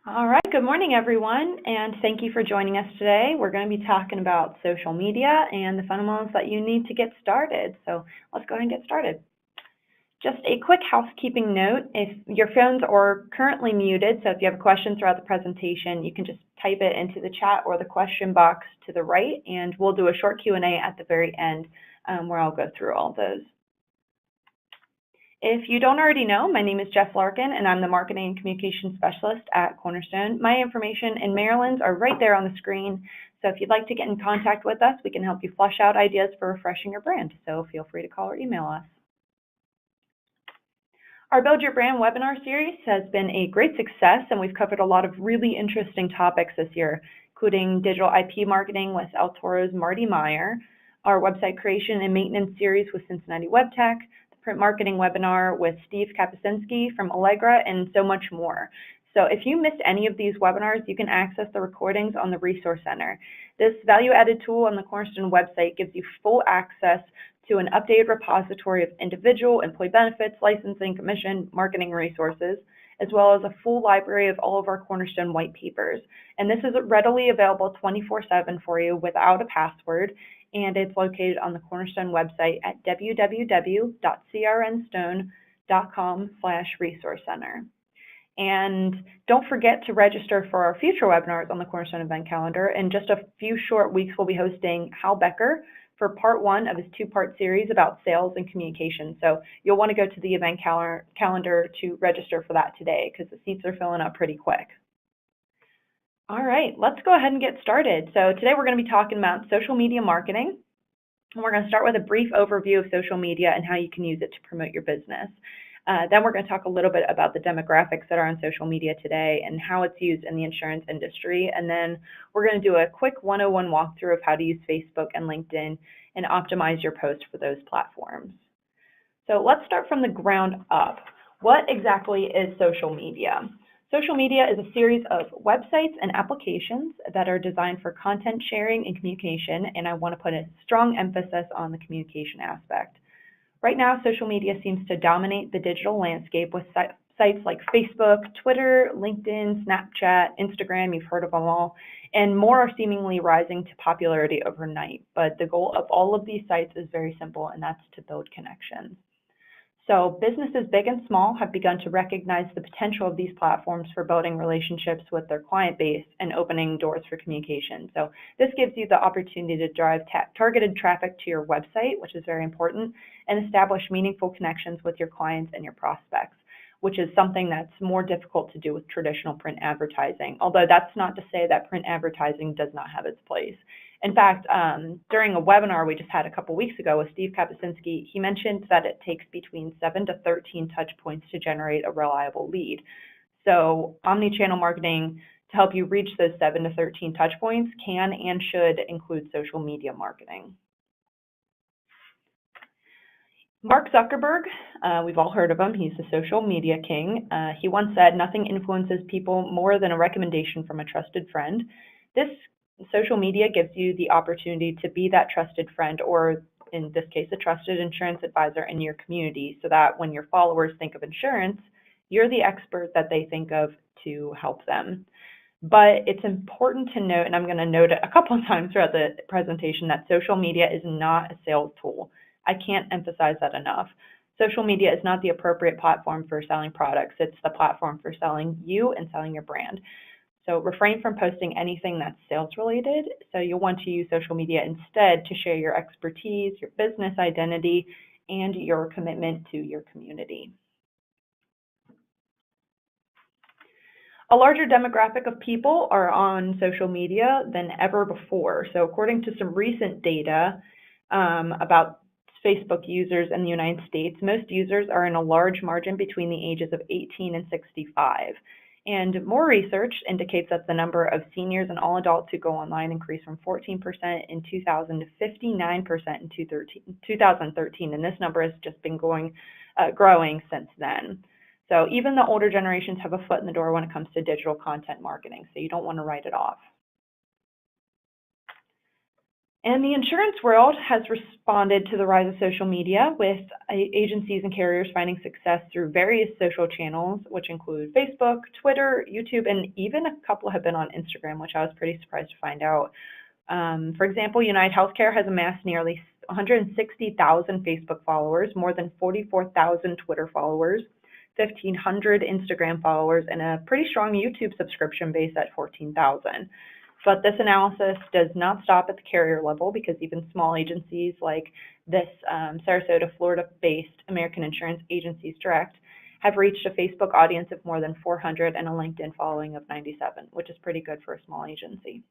All right, good morning, everyone, and thank you for joining us today. We're going to be talking about social media and the fundamentals that you need to get started. So let's go ahead and get started. Just a quick housekeeping note, if your phones are currently muted, so if you have a question throughout the presentation, you can just type it into the chat or the question box to the right, and we'll do a short Q&A at the very end where I'll go through all those. If you don't already know, my name is Jeff Larkin, and I'm the Marketing and Communication Specialist at Cornerstone. My information and Marilyn's are right there on the screen, so if you'd like to get in contact with us, we can help you flesh out ideas for refreshing your brand, so feel free to call or email us. Our Build Your Brand webinar series has been a great success, and we've covered a lot of really interesting topics this year, including digital IP marketing with El Toro's Marty Meyer, our website creation and maintenance series with Cincinnati Web Tech, print marketing webinar with Steve Kapuscinski from Allegra, and so much more. So if you missed any of these webinars, you can access the recordings on the Resource Center. This value-added tool on the Cornerstone website gives you full access to an updated repository of individual, employee benefits, licensing, commission, marketing resources, as well as a full library of all of our Cornerstone white papers. And this is readily available 24/7 for you without a password, and it's located on the Cornerstone website at www.crnstone.com/resource center. And don't forget to register for our future webinars on the Cornerstone event calendar. In just a few short weeks, we'll be hosting Hal Becker for part 1 of his 2-part series about sales and communication. So you'll want to go to the event calendar to register for that today because the seats are filling up pretty quick. All right, let's go ahead and get started. So today we're going to be talking about social media marketing. And we're going to start with a brief overview of social media and how you can use it to promote your business. Then we're going to talk a little bit about the demographics that are on social media today and how it's used in the insurance industry. And then we're going to do a quick 101 walkthrough of how to use Facebook and LinkedIn and optimize your post for those platforms. So let's start from the ground up. What exactly is social media? Social media is a series of websites and applications that are designed for content sharing and communication, and I want to put a strong emphasis on the communication aspect. Right now, social media seems to dominate the digital landscape with sites like Facebook, Twitter, LinkedIn, Snapchat, Instagram, you've heard of them all, and more are seemingly rising to popularity overnight. But the goal of all of these sites is very simple, and that's to build connections. So businesses big and small have begun to recognize the potential of these platforms for building relationships with their client base and opening doors for communication. So this gives you the opportunity to drive targeted traffic to your website, which is very important, and establish meaningful connections with your clients and your prospects, which is something that's more difficult to do with traditional print advertising. Although that's not to say that print advertising does not have its place. In fact, during a webinar we just had a couple weeks ago with Steve Kapuscinski, he mentioned that it takes between 7 to 13 touch points to generate a reliable lead. So omni-channel marketing, to help you reach those 7 to 13 touch points, can and should include social media marketing. Mark Zuckerberg, we've all heard of him, he's the social media king. He once said, "Nothing influences people more than a recommendation from a trusted friend." This social media gives you the opportunity to be that trusted friend, or in this case, a trusted insurance advisor in your community, so that when your followers think of insurance, you're the expert that they think of to help them. But it's important to note, and I'm going to note it a couple of times throughout the presentation, that social media is not a sales tool. I can't emphasize that enough. Social media is not the appropriate platform for selling products. It's the platform for selling you and selling your brand. So refrain from posting anything that's sales related. So you'll want to use social media instead to share your expertise, your business identity, and your commitment to your community. A larger demographic of people are on social media than ever before. So according to some recent data about Facebook users in the United States, most users are in a large margin between the ages of 18 and 65. And more research indicates that the number of seniors and all adults who go online increased from 14% in 2000 to 59% in 2013. And this number has just been growing since then. So even the older generations have a foot in the door when it comes to digital content marketing, so you don't want to write it off. And the insurance world has responded to the rise of social media, with agencies and carriers finding success through various social channels, which include Facebook, Twitter, YouTube, and even a couple have been on Instagram, which I was pretty surprised to find out. For example, United Healthcare has amassed nearly 160,000 Facebook followers, more than 44,000 Twitter followers, 1,500 Instagram followers, and a pretty strong YouTube subscription base at 14,000. But this analysis does not stop at the carrier level, because even small agencies like this Sarasota, Florida-based American Insurance Agencies Direct have reached a Facebook audience of more than 400 and a LinkedIn following of 97, which is pretty good for a small agency.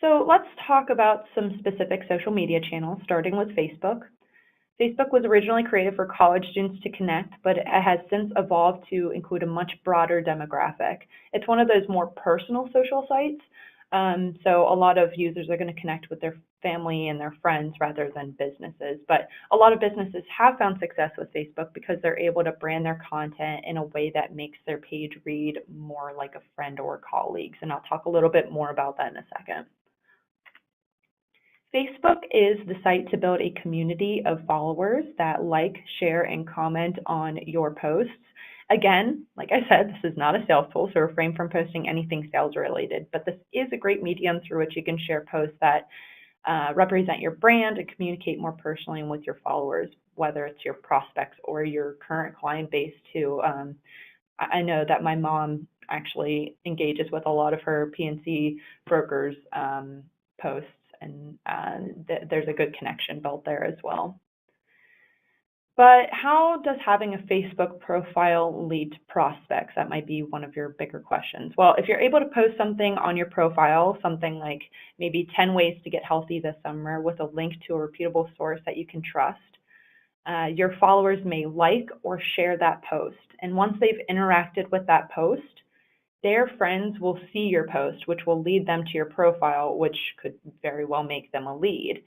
So let's talk about some specific social media channels, starting with Facebook. Facebook was originally created for college students to connect, but it has since evolved to include a much broader demographic. It's one of those more personal social sites, so a lot of users are going to connect with their family and their friends rather than businesses. But a lot of businesses have found success with Facebook because they're able to brand their content in a way that makes their page read more like a friend or colleagues, and I'll talk a little bit more about that in a second. Facebook is the site to build a community of followers that like, share, and comment on your posts. Again, like I said, this is not a sales tool, so refrain from posting anything sales related, but this is a great medium through which you can share posts that represent your brand and communicate more personally with your followers, whether it's your prospects or your current client base too. I know that my mom actually engages with a lot of her PNC brokers' posts, and there's a good connection built there as well. But how does having a Facebook profile lead to prospects? That might be one of your bigger questions. Well, if you're able to post something on your profile, something like maybe 10 ways to get healthy this summer with a link to a reputable source that you can trust, your followers may like or share that post. And once they've interacted with that post, their friends will see your post, which will lead them to your profile, which could very well make them a lead.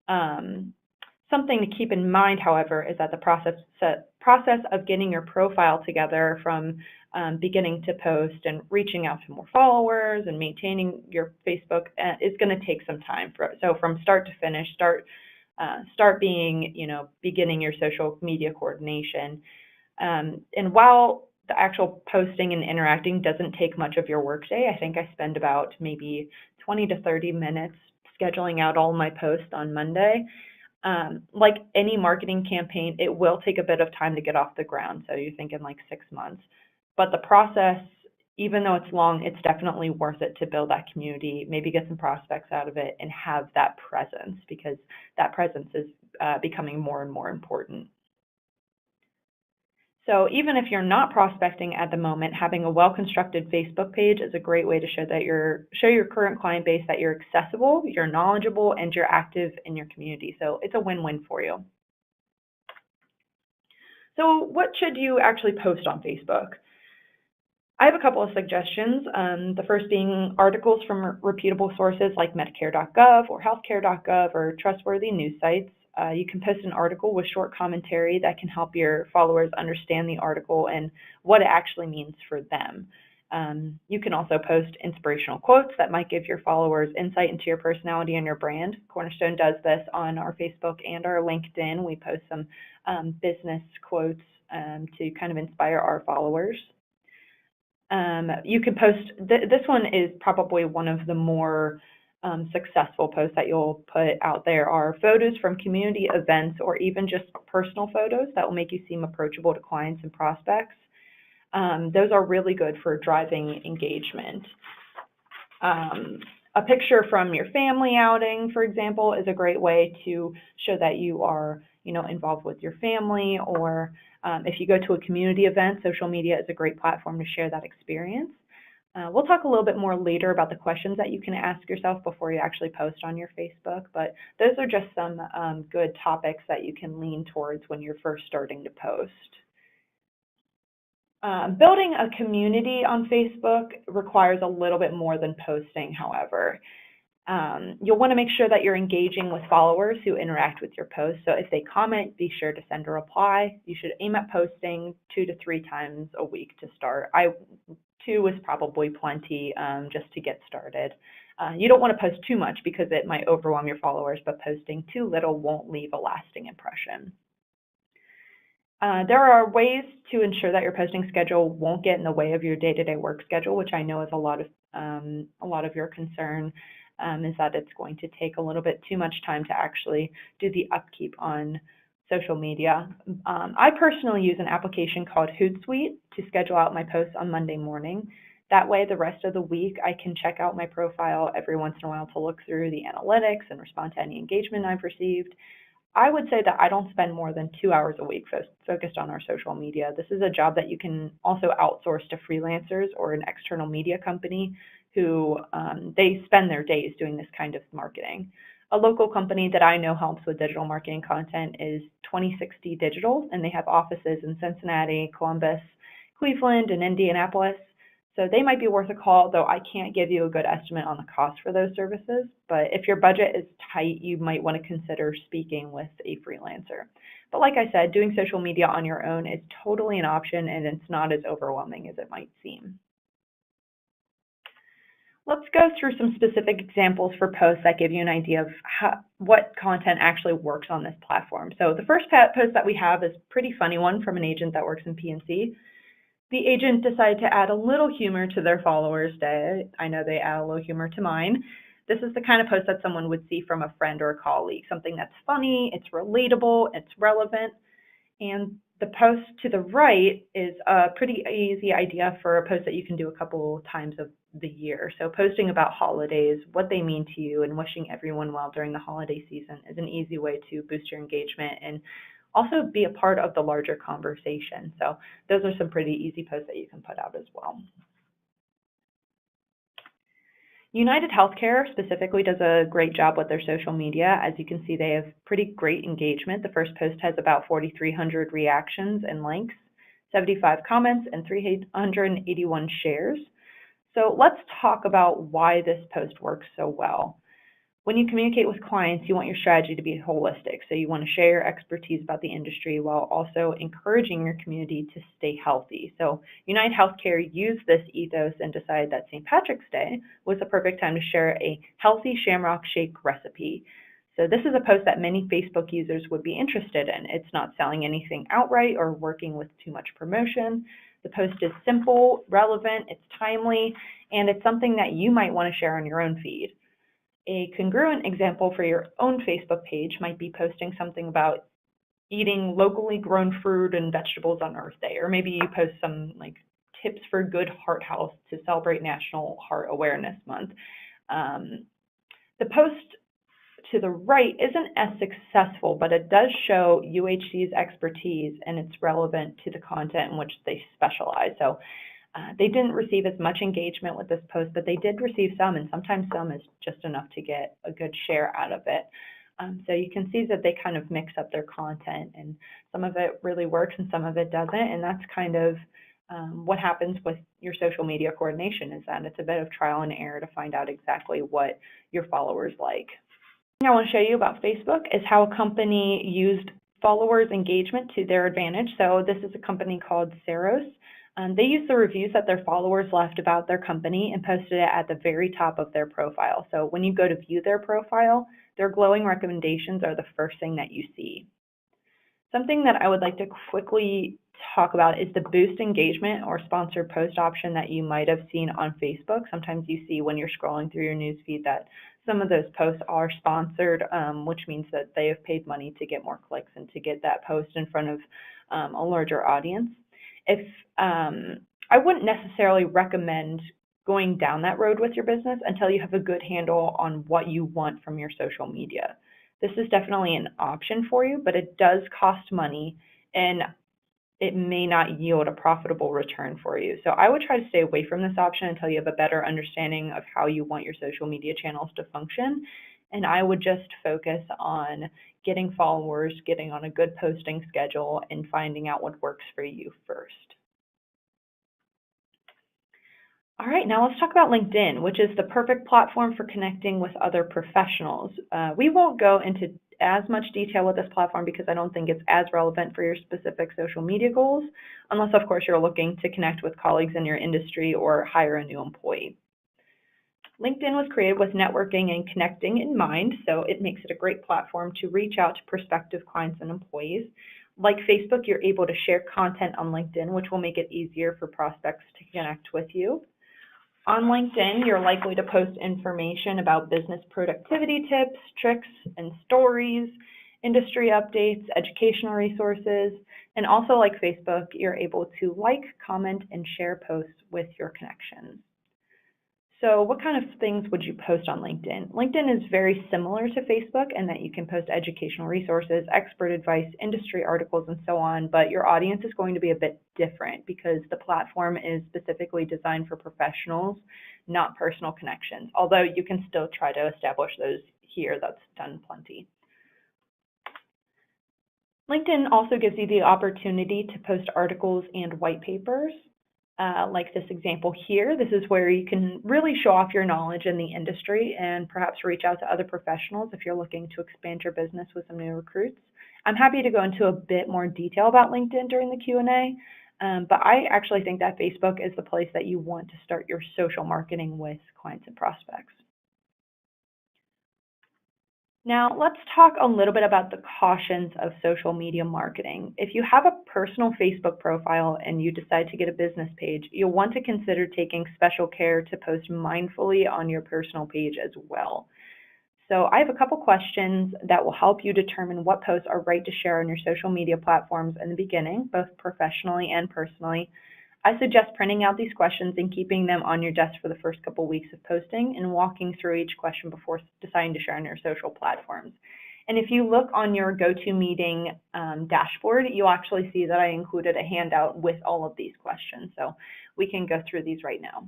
Something to keep in mind, however, is that the process of getting your profile together from beginning to post and reaching out to more followers and maintaining your Facebook is going to take some time. So from start to finish, start beginning your social media coordination. And while the actual posting and interacting doesn't take much of your workday, I think I spend about maybe 20 to 30 minutes scheduling out all my posts on Monday. Like any marketing campaign, it will take a bit of time to get off the ground. So you're thinking like 6 months. But the process, even though it's long, it's definitely worth it to build that community, maybe get some prospects out of it, and have that presence, because that presence is becoming more and more important. So even if you're not prospecting at the moment, having a well-constructed Facebook page is a great way to show your current client base that you're accessible, you're knowledgeable, and you're active in your community. So it's a win-win for you. So what should you actually post on Facebook? I have a couple of suggestions. The first being articles from reputable sources like Medicare.gov or Healthcare.gov or trustworthy news sites. You can post an article with short commentary that can help your followers understand the article and what it actually means for them. You can also post inspirational quotes that might give your followers insight into your personality and your brand. Cornerstone does this on our Facebook and our LinkedIn. We post some business quotes to kind of inspire our followers. You can post, this one is probably one of the more successful posts that you'll put out there are photos from community events or even just personal photos that will make you seem approachable to clients and prospects. Those are really good for driving engagement. A picture from your family outing, for example, is a great way to show that you are, involved with your family, or if you go to a community event, social media is a great platform to share that experience. We'll talk a little bit more later about the questions that you can ask yourself before you actually post on your Facebook, but those are just some good topics that you can lean towards when you're first starting to post. Building a community on Facebook requires a little bit more than posting, however. You'll want to make sure that you're engaging with followers who interact with your posts. So if they comment, be sure to send a reply. You should aim at posting 2 to 3 times a week to start. 2 is probably plenty just to get started. You don't want to post too much because it might overwhelm your followers, but posting too little won't leave a lasting impression. There are ways to ensure that your posting schedule won't get in the way of your day-to-day work schedule, which I know is a lot of your concern, is that it's going to take a little bit too much time to actually do the upkeep on social media. I personally use an application called Hootsuite to schedule out my posts on Monday morning. That way, the rest of the week, I can check out my profile every once in a while to look through the analytics and respond to any engagement I've received. I would say that I don't spend more than 2 hours a week focused on our social media. This is a job that you can also outsource to freelancers or an external media company who they spend their days doing this kind of marketing. A local company that I know helps with digital marketing content is 2060 Digital, and they have offices in Cincinnati, Columbus, Cleveland, and Indianapolis. So they might be worth a call, though I can't give you a good estimate on the cost for those services. But if your budget is tight, you might want to consider speaking with a freelancer. But like I said, doing social media on your own is totally an option, and it's not as overwhelming as it might seem. Let's go through some specific examples for posts that give you an idea of what content actually works on this platform. So the first post that we have is a pretty funny one from an agent that works in P&C. The agent decided to add a little humor to their followers' day. I know they add a little humor to mine. This is the kind of post that someone would see from a friend or a colleague, something that's funny, it's relatable, it's relevant. And the post to the right is a pretty easy idea for a post that you can do a couple times of the year. So posting about holidays, what they mean to you, and wishing everyone well during the holiday season is an easy way to boost your engagement and also be a part of the larger conversation. So those are some pretty easy posts that you can put out as well. United Healthcare specifically does a great job with their social media. As you can see, they have pretty great engagement. The first post has about 4,300 reactions and likes, 75 comments, and 381 shares. So let's talk about why this post works so well. When you communicate with clients, you want your strategy to be holistic. So you want to share your expertise about the industry while also encouraging your community to stay healthy. So United Healthcare used this ethos and decided that St. Patrick's Day was the perfect time to share a healthy shamrock shake recipe. So this is a post that many Facebook users would be interested in. It's not selling anything outright or working with too much promotion. The post is simple, relevant, it's timely, and it's something that you might want to share on your own feed. A congruent example for your own Facebook page might be posting something about eating locally grown fruit and vegetables on Earth Day, or maybe you post some like tips for good heart health to celebrate National Heart Awareness Month. The post to the right isn't as successful, but it does show UHC's expertise and it's relevant to the content in which they specialize. So they didn't receive as much engagement with this post, but they did receive some, and sometimes some is just enough to get a good share out of it. So you can see that they kind of mix up their content, and some of it really works and some of it doesn't, and that's kind of what happens with your social media coordination, is that it's a bit of trial and error to find out exactly what your followers like. What I want to show you about Facebook is how a company used followers' engagement to their advantage. So this is a company called Saros. They used the reviews that their followers left about their company and posted it at the very top of their profile. So when you go to view their profile, their glowing recommendations are the first thing that you see. Something that I would like to quickly talk about is the boost engagement or sponsored post option that you might have seen on Facebook. Sometimes you see when you're scrolling through your newsfeed that some of those posts are sponsored, which means that they have paid money to get more clicks and to get that post in front of a larger audience. I wouldn't necessarily recommend going down that road with your business until you have a good handle on what you want from your social media. This is definitely an option for you, but it does cost money and it may not yield a profitable return for you. So I would try to stay away from this option until you have a better understanding of how you want your social media channels to function. And I would just focus on getting followers, getting on a good posting schedule, and finding out what works for you first. All right, now let's talk about LinkedIn, which is the perfect platform for connecting with other professionals. We won't go into as much detail with this platform because I don't think it's as relevant for your specific social media goals, unless of course you're looking to connect with colleagues in your industry or hire a new employee. LinkedIn was created with networking and connecting in mind, so it makes it a great platform to reach out to prospective clients and employees. Like Facebook, you're able to share content on LinkedIn, which will make it easier for prospects to connect with you. On LinkedIn, you're likely to post information about business productivity tips, tricks, and stories, industry updates, educational resources, and also like Facebook, you're able to like, comment, and share posts with your connections. So what kind of things would you post on LinkedIn? LinkedIn is very similar to Facebook in that you can post educational resources, expert advice, industry articles, and so on, but your audience is going to be a bit different because the platform is specifically designed for professionals, not personal connections, although you can still try to establish those here. That's done plenty. LinkedIn also gives you the opportunity to post articles and white papers. Like this example here, this is where you can really show off your knowledge in the industry and perhaps reach out to other professionals if you're looking to expand your business with some new recruits. I'm happy to go into a bit more detail about LinkedIn during the Q&A, but I actually think that Facebook is the place that you want to start your social marketing with clients and prospects. Now, let's talk a little bit about the cautions of social media marketing. If you have a personal Facebook profile and you decide to get a business page, you'll want to consider taking special care to post mindfully on your personal page as well. So I have a couple questions that will help you determine what posts are right to share on your social media platforms in the beginning, both professionally and personally. I suggest printing out these questions and keeping them on your desk for the first couple weeks of posting and walking through each question before deciding to share on your social platforms. And if you look on your GoToMeeting dashboard, you'll actually see that I included a handout with all of these questions. So we can go through these right now.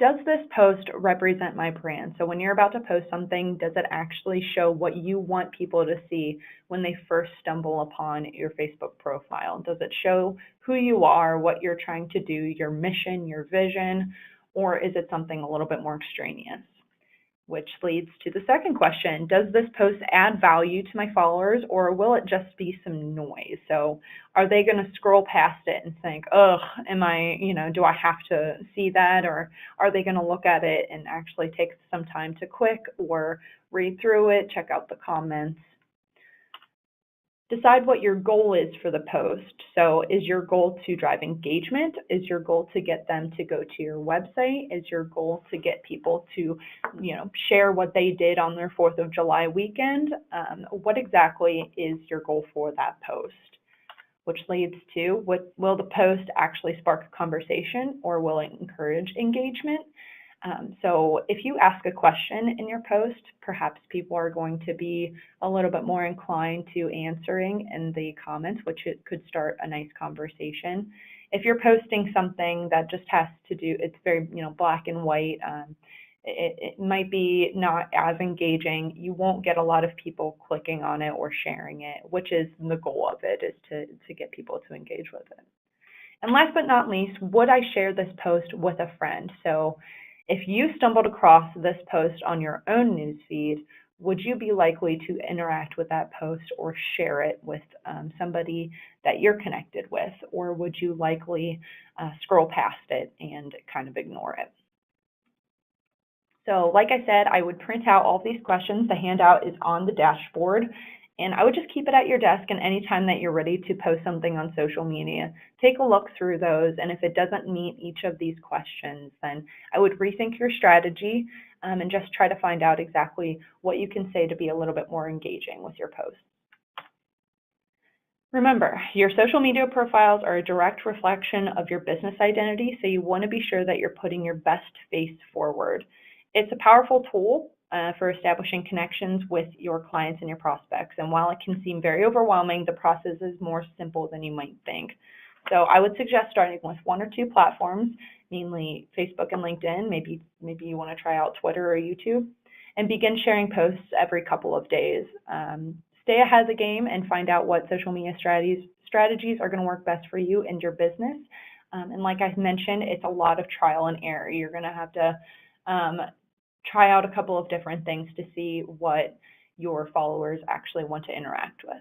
Does this post represent my brand? So when you're about to post something, does it actually show what you want people to see when they first stumble upon your Facebook profile? Does it show who you are, what you're trying to do, your mission, your vision, or is it something a little bit more extraneous? Which leads to the second question. Does this post add value to my followers, or will it just be some noise? So are they going to scroll past it and think, ugh, do I have to see that? Or are they going to look at it and actually take some time to click or read through it, check out the comments? Decide what your goal is for the post. So is your goal to drive engagement? Is your goal to get them to go to your website? Is your goal to get people to, share what they did on their 4th of July weekend? What exactly is your goal for that post? Which leads to, will the post actually spark a conversation or will it encourage engagement? So if you ask a question in your post, perhaps people are going to be a little bit more inclined to answering in the comments, which it could start a nice conversation. If you're posting something that just has to do, it's very, black and white, it might be not as engaging. You won't get a lot of people clicking on it or sharing it, which is the goal of it, is to get people to engage with it. And last but not least, would I share this post with a friend? So if you stumbled across this post on your own newsfeed, would you be likely to interact with that post or share it with somebody that you're connected with? Or would you likely scroll past it and kind of ignore it? So like I said, I would print out all these questions. The handout is on the dashboard. And I would just keep it at your desk, and anytime that you're ready to post something on social media, take a look through those, and if it doesn't meet each of these questions, then I would rethink your strategy and just try to find out exactly what you can say to be a little bit more engaging with your posts. Remember, your social media profiles are a direct reflection of your business identity, so you want to be sure that you're putting your best face forward. It's a powerful tool for establishing connections with your clients and your prospects. And while it can seem very overwhelming, the process is more simple than you might think. So I would suggest starting with 1 or 2 platforms, mainly Facebook and LinkedIn. Maybe you want to try out Twitter or YouTube, and begin sharing posts every couple of days. Stay ahead of the game and find out what social media strategies are going to work best for you and your business. And like I mentioned, it's a lot of trial and error. You're going to have to try out a couple of different things to see what your followers actually want to interact with.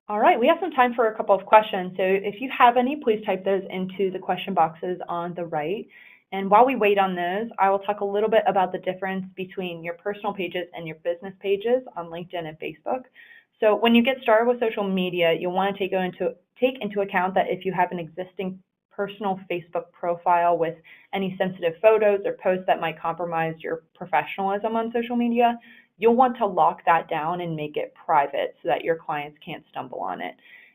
All right, we have some time for a couple of questions. So if you have any, please type those into the question boxes on the right. And while we wait on those, I will talk a little bit about the difference between your personal pages and your business pages on LinkedIn and Facebook. So when you get started with social media, you'll want to take into account that if you have an existing personal Facebook profile with any sensitive photos or posts that might compromise your professionalism on social media, you'll want to lock that down and make it private so that your clients can't stumble on it.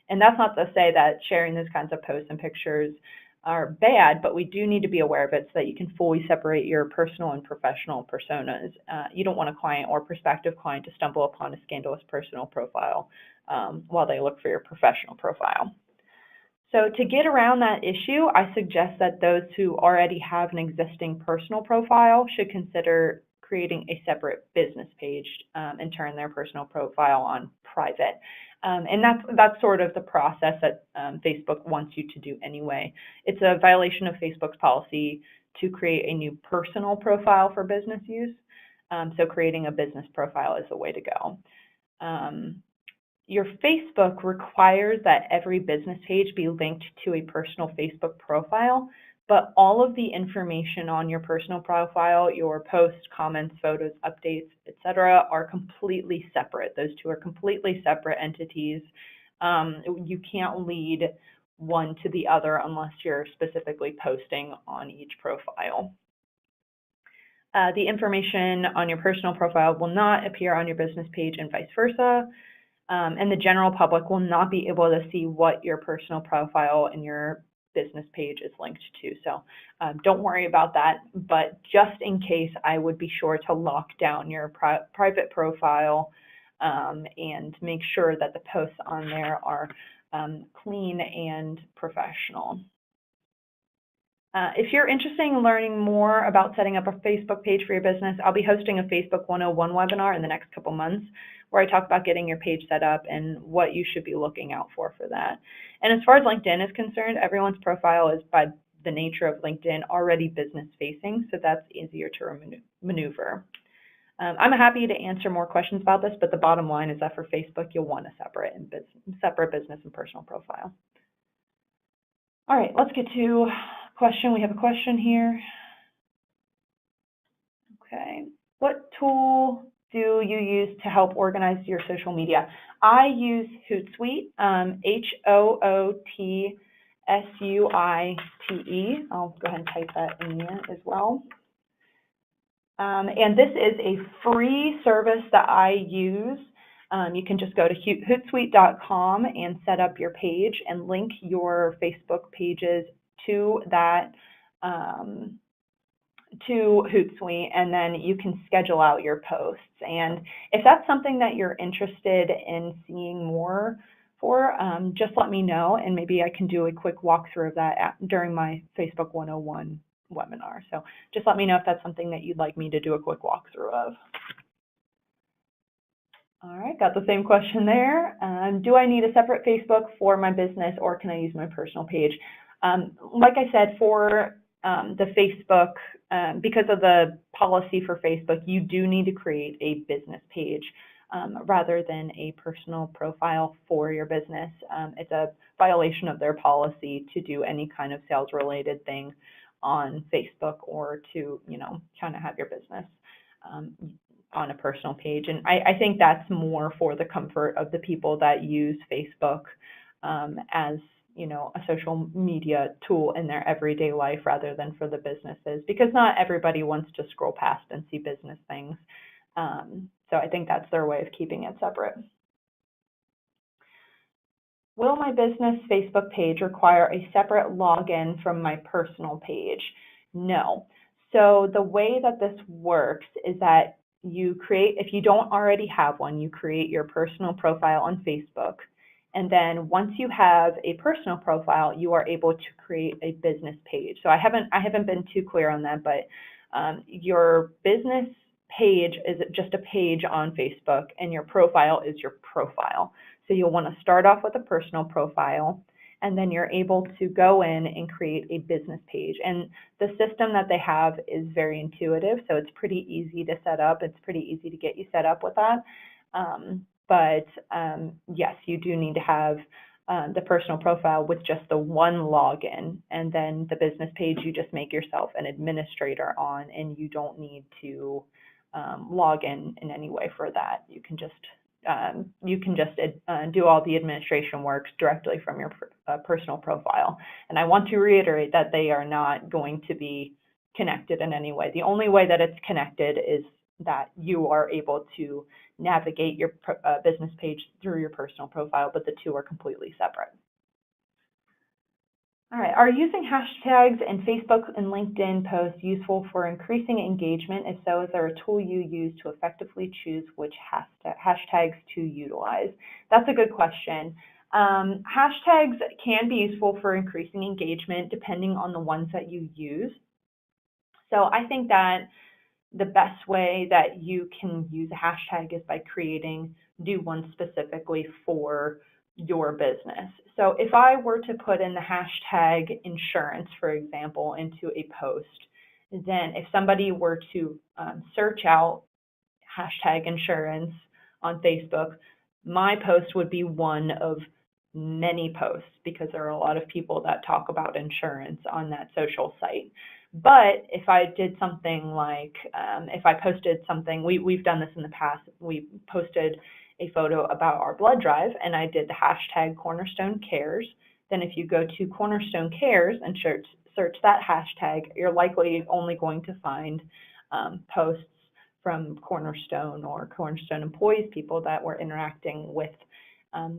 And that's not to say that sharing those kinds of posts and pictures are bad, but we do need to be aware of it so that you can fully separate your personal and professional personas. You don't want a client or prospective client to stumble upon a scandalous personal profile while they look for your professional profile. So to get around that issue, I suggest that those who already have an existing personal profile should consider creating a separate business page and turn their personal profile on private. And that's sort of the process that Facebook wants you to do anyway. It's a violation of Facebook's policy to create a new personal profile for business use. So creating a business profile is the way to go. Your Facebook requires that every business page be linked to a personal Facebook profile, but all of the information on your personal profile, your posts, comments, photos, updates, etc., are completely separate. Those two are completely separate entities. You can't lead one to the other unless you're specifically posting on each profile. The information on your personal profile will not appear on your business page and vice versa. And the general public will not be able to see what your personal profile and your business page is linked to. So don't worry about that, but just in case, I would be sure to lock down your private profile and make sure that the posts on there are clean and professional. If you're interested in learning more about setting up a Facebook page for your business, I'll be hosting a Facebook 101 webinar in the next couple months where I talk about getting your page set up and what you should be looking out for that. And as far as LinkedIn is concerned, everyone's profile is, by the nature of LinkedIn, already business facing, so that's easier to maneuver. I'm happy to answer more questions about this, but the bottom line is that for Facebook, you'll want a separate business and personal profile. All right, let's get to question. We have a question here. Okay, what tool do you use to help organize your social media? I use Hootsuite, H-O-O-T-S-U-I-T-E. I'll go ahead and type that in here as well. And this is a free service that I use. You can just go to hootsuite.com and set up your page and link your Facebook pages to that to Hootsuite, and then you can schedule out your posts. And if that's something that you're interested in seeing more for, just let me know, and maybe I can do a quick walkthrough of that during my Facebook 101 webinar. So just let me know if that's something that you'd like me to do a quick walkthrough of. All right, got the same question there. Do I need a separate Facebook for my business, or can I use my personal page? Like I said, for the Facebook, because of the policy for Facebook, you do need to create a business page rather than a personal profile for your business. It's a violation of their policy to do any kind of sales-related thing on Facebook, or to, kind of have your business on a personal page. And I think that's more for the comfort of the people that use Facebook as a social media tool in their everyday life, rather than for the businesses, because not everybody wants to scroll past and see business things. So I think that's their way of keeping it separate. Will my business Facebook page require a separate login from my personal page? No. So the way that this works is that you create, if you don't already have one, you create your personal profile on Facebook. And then once you have a personal profile, you are able to create a business page. So I haven't been too clear on that, but your business page is just a page on Facebook, and your profile is your profile. So you'll want to start off with a personal profile, and then you're able to go in and create a business page. And the system that they have is very intuitive, so it's pretty easy to set up. It's pretty easy to get you set up with that. but yes, you do need to have the personal profile with just the one login, and then the business page you just make yourself an administrator on, and you don't need to log in any way for that. You can just do all the administration work directly from your personal profile. And I want to reiterate that they are not going to be connected in any way. The only way that it's connected is that you are able to navigate your business page through your personal profile, but the two are completely separate. All right, are using hashtags in Facebook and LinkedIn posts useful for increasing engagement? If so, is there a tool you use to effectively choose which hashtags to utilize? That's a good question. Hashtags can be useful for increasing engagement depending on the ones that you use. So I think that the best way that you can use a hashtag is by do one specifically for your business. So if I were to put in the hashtag insurance, for example, into a post, then if somebody were to search out hashtag insurance on Facebook, my post would be one of many posts because there are a lot of people that talk about insurance on that social site. But if I did something like, if I posted something, we've done this in the past, we posted a photo about our blood drive and I did the hashtag Cornerstone Cares, then if you go to Cornerstone Cares and search that hashtag, you're likely only going to find posts from Cornerstone or Cornerstone employees, people that were interacting with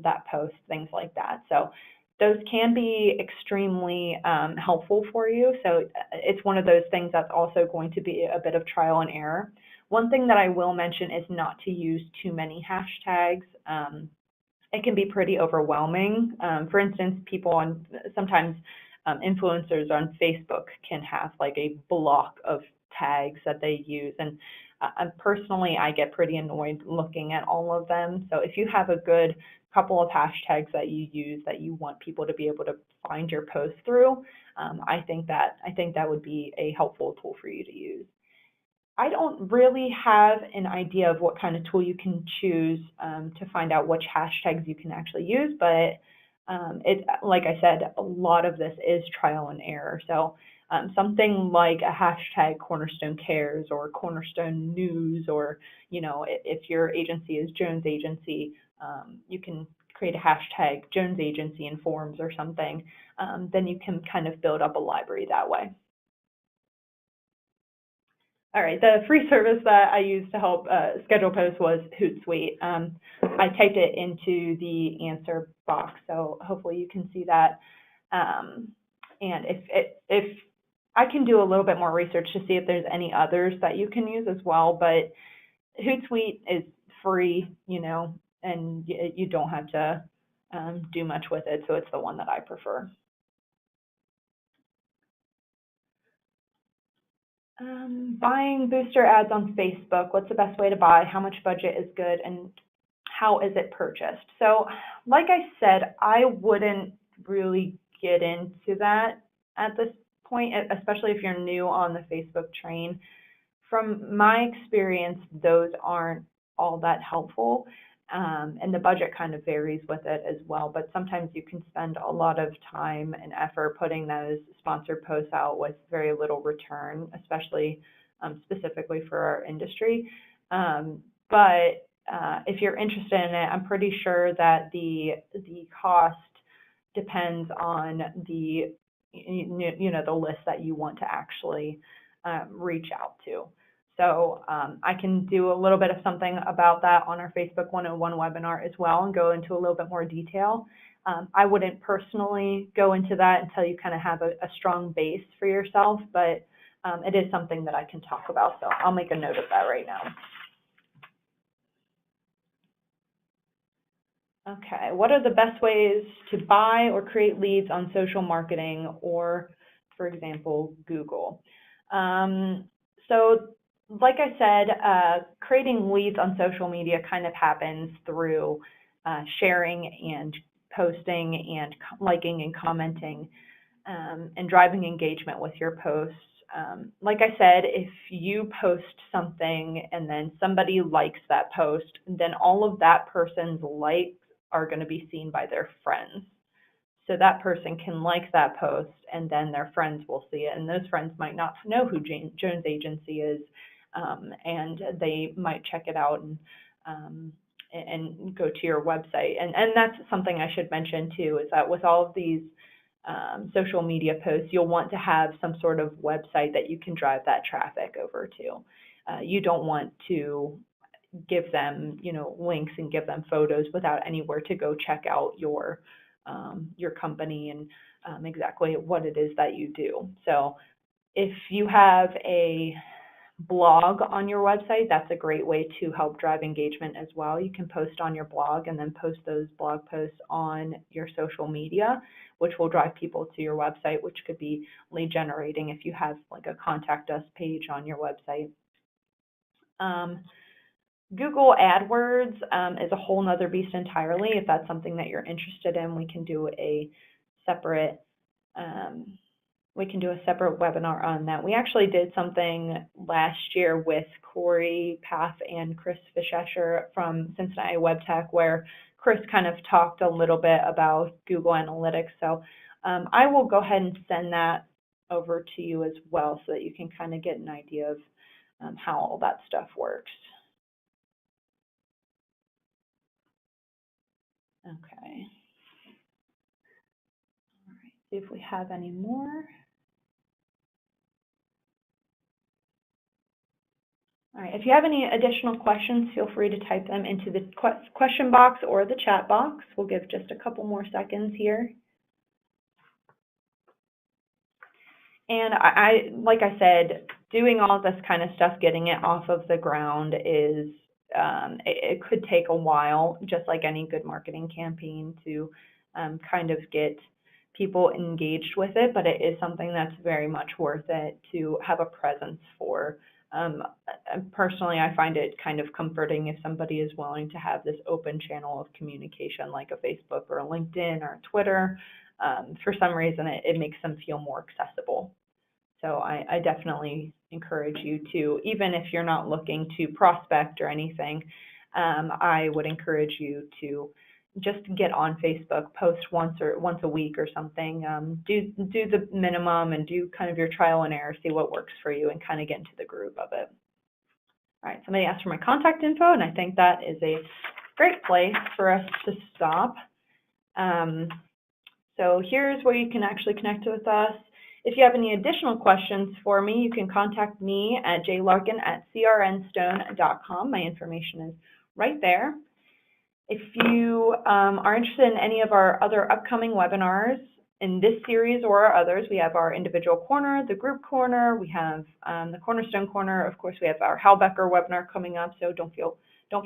that post, things like that. So those can be extremely helpful for you. So it's one of those things that's also going to be a bit of trial and error. One thing that I will mention is not to use too many hashtags. It can be pretty overwhelming. For instance, sometimes influencers on Facebook can have like a block of tags that they use. And personally, I get pretty annoyed looking at all of them. So if you have a good couple of hashtags that you use that you want people to be able to find your post through, I think that would be a helpful tool for you to use. I don't really have an idea of what kind of tool you can choose to find out which hashtags you can actually use, but like I said, a lot of this is trial and error. So something like a hashtag Cornerstone Cares or Cornerstone News, or if your agency is Jones Agency, you can create a hashtag Jones Agency Informs or something. Then you can kind of build up a library that way. All right, the free service that I used to help schedule posts was Hootsuite. I typed it into the answer box, so hopefully you can see that. And if I can do a little bit more research to see if there's any others that you can use as well, but Hootsuite is free, and you don't have to do much with it, so it's the one that I prefer. Buying booster ads on Facebook, what's the best way to buy? How much budget is good, and how is it purchased? So like I said, I wouldn't really get into that at this point, especially if you're new on the Facebook train. From my experience, those aren't all that helpful, and the budget kind of varies with it as well, but sometimes you can spend a lot of time and effort putting those sponsored posts out with very little return, especially specifically for our industry. But if you're interested in it, I'm pretty sure that the cost depends on the the list that you want to actually reach out to. So I can do a little bit of something about that on our Facebook 101 webinar as well and go into a little bit more detail. I wouldn't personally go into that until you kind of have a strong base for yourself, but it is something that I can talk about. So I'll make a note of that right now. Okay, what are the best ways to buy or create leads on social marketing or, for example, Google? So like I said, creating leads on social media kind of happens through sharing and posting and liking and commenting and driving engagement with your posts. like I said, if you post something and then somebody likes that post, then all of that person's likes are going to be seen by their friends. So that person can like that post, and then their friends will see it, and those friends might not know who Jones Agency is, and they might check it out and go to your website. And that's something I should mention too, is that with all of these social media posts, you'll want to have some sort of website that you can drive that traffic over to. You don't want to give them, links and give them photos without anywhere to go check out your company and exactly what it is that you do. So if you have a blog on your website, that's a great way to help drive engagement as well. You can post on your blog and then post those blog posts on your social media, which will drive people to your website, which could be lead generating if you have like a contact us page on your website. Google AdWords is a whole nother beast entirely. If that's something that you're interested in, we can do a separate webinar on that. We actually did something last year with Corey Paff and Chris Fischescher from Cincinnati Web Tech, where Chris kind of talked a little bit about Google Analytics. So I will go ahead and send that over to you as well so that you can kind of get an idea of how all that stuff works. Okay. All right, see if we have any more. All right, if you have any additional questions, feel free to type them into the question box or the chat box. We'll give just a couple more seconds here. And like I said, doing all this kind of stuff, getting it off of the ground is, it could take a while, just like any good marketing campaign, to kind of get people engaged with it, but it is something that's very much worth it to have a presence for. Personally, I find it kind of comforting if somebody is willing to have this open channel of communication like a Facebook or a LinkedIn or a Twitter. For some reason, it makes them feel more accessible. So I definitely encourage you to, even if you're not looking to prospect or anything, I would encourage you to just get on Facebook, post once a week or something. Do the minimum and do kind of your trial and error, see what works for you, and kind of get into the groove of it. All right, somebody asked for my contact info, and I think that is a great place for us to stop. So here's where you can actually connect with us. If you have any additional questions for me, you can contact me at jlarkin@crnstone.com. My information is right there. If you are interested in any of our other upcoming webinars in this series or our others, we have our individual corner, the group corner, we have the Cornerstone corner. Of course, we have our Hal Becker webinar coming up, so don't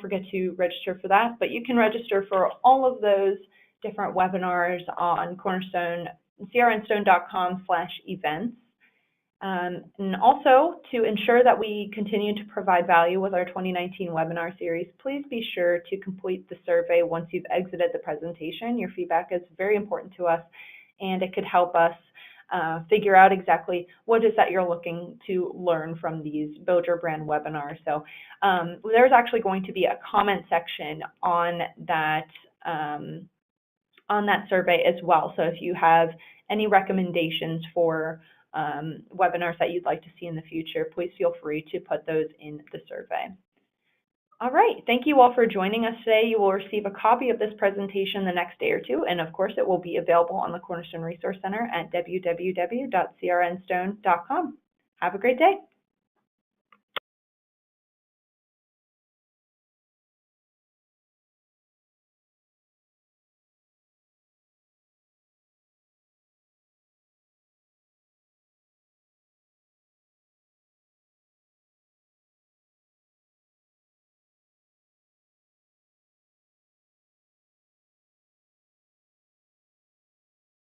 forget to register for that. But you can register for all of those different webinars on crnstone.com/events. And also, to ensure that we continue to provide value with our 2019 webinar series, please be sure to complete the survey once you've exited the presentation. Your feedback is very important to us, and it could help us figure out exactly what it is that you're looking to learn from these Build Your Brand webinars. So there's actually going to be a comment section on that survey as well. So if you have any recommendations for webinars that you'd like to see in the future, please feel free to put those in the survey. All right, thank you all for joining us today. You will receive a copy of this presentation the next day or two, and of course it will be available on the Cornerstone Resource Center at www.crnstone.com. Have a great day.